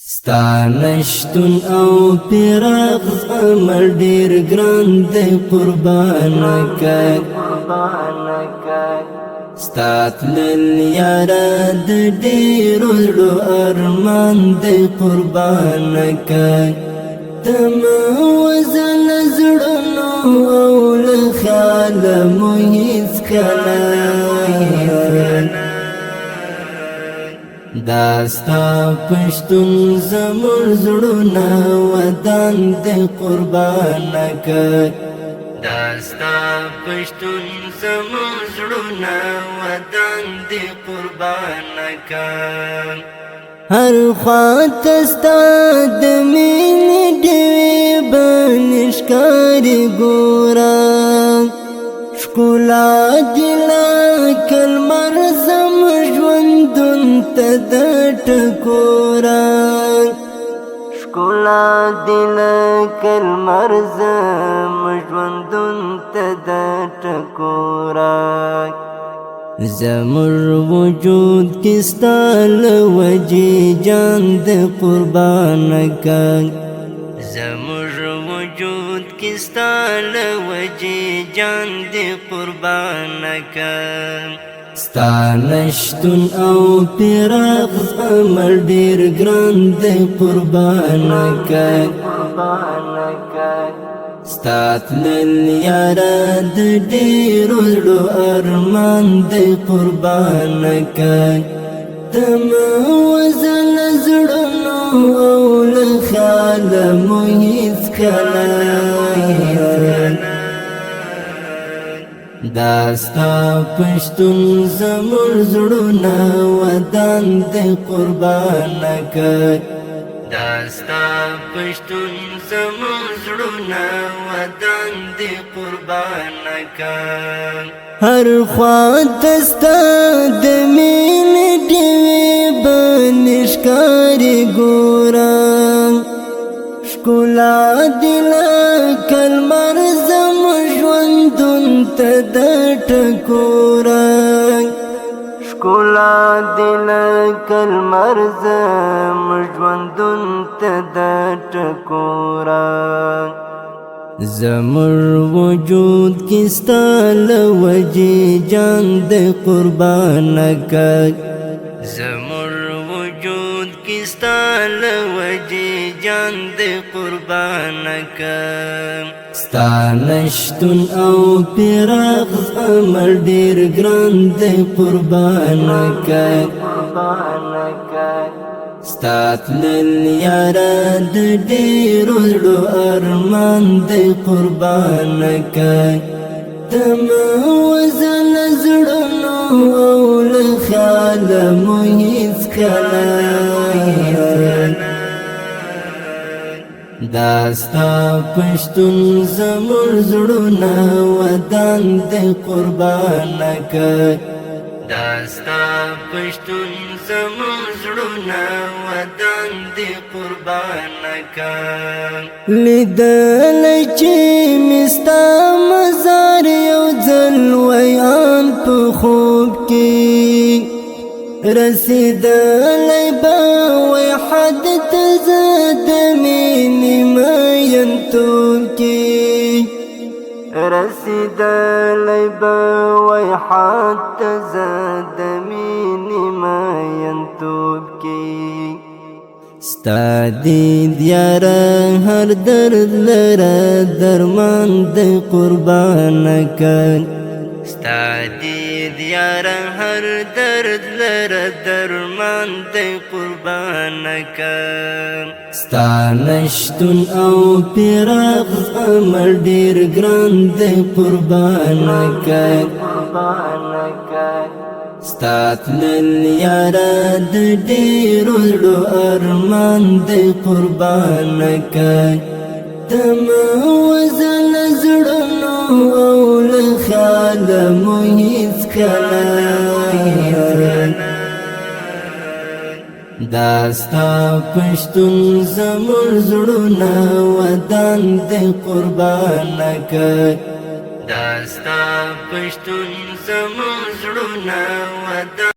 ستانشتون او پیراغ عمل دیر گران دی قربانکا ستاتلل یارا دیر زړو ارمان دی قربانکا تم وزن زړونو او لخیال محیث کلا داستا پشتون زمون زړونه ودان دی قربانکا داستا پشتون زمون زړونه ودان دی قربانکا هر خواته ستا د مینې ډېوې بنشکارې ګوره ښکلا دې لکه لمر زموږ ژوندون ته د ټکوره ښکلا دې لکه لمر زموږ ژوندون ته د ټکوره زمر وجود کی ستال وجی جان دے قربانکا زمر وجود کی ستال وجی جان دے قربانکا ستانشتون او پیراغ عمل دیر گران دے قربانکا ستاتلل یارا دیر زړو ارمان دی قربانکا تم وزن زړونو او لخیال محیث کلا داستا پشتون زمون زړونه ودان دی قربانکا داستا پشتون زمون زړونه ودان دی قربانکا هر خواته ستا د مینې ډېوې بنشکارې ګوره ښکلا دې لکه لمر زموږ ژوندون ته د ټکوره ښکلا دې لکه لمر زموږ ژوندون ته د ټکوره زمر وجود کی ستال وجی جان دی قربانکا زمر وجود کی ستال وجی جان دی قربانکا ستانشتون او پیراغ عمل دیر گران دی قربانکا ستاتلل یارا دیر زړو ارمان دی قربانکا تم وزن زړونو او لخیال محیث کلا داستا پشتون زمون زړونه ودان دی قربانکا داستا پشتون زمون زړونه ودان دی قربانکا لیدلی چې مې ستا مزار یو ځل ویان په خوب کې رسېدلی به وی حد ته زه د مینې مینتوب کې رسیدلی به وی حد زه د مینې مینتوب کې ستا دید یاره هر درد لره درمان دی قربانکا ستا دید یاره هر درد لره درمان دی قربانکا ستانشتون او پیراغ عمل دیر گران دی قربانکا ستاتلل یارا دیر زړو ارمان دی قربانکا تم وزن زړونو او لخیال محیث کلا داستا پشتون زمون زړونه ودان دی قربانکا داستا پشتون زمون زړونه ودان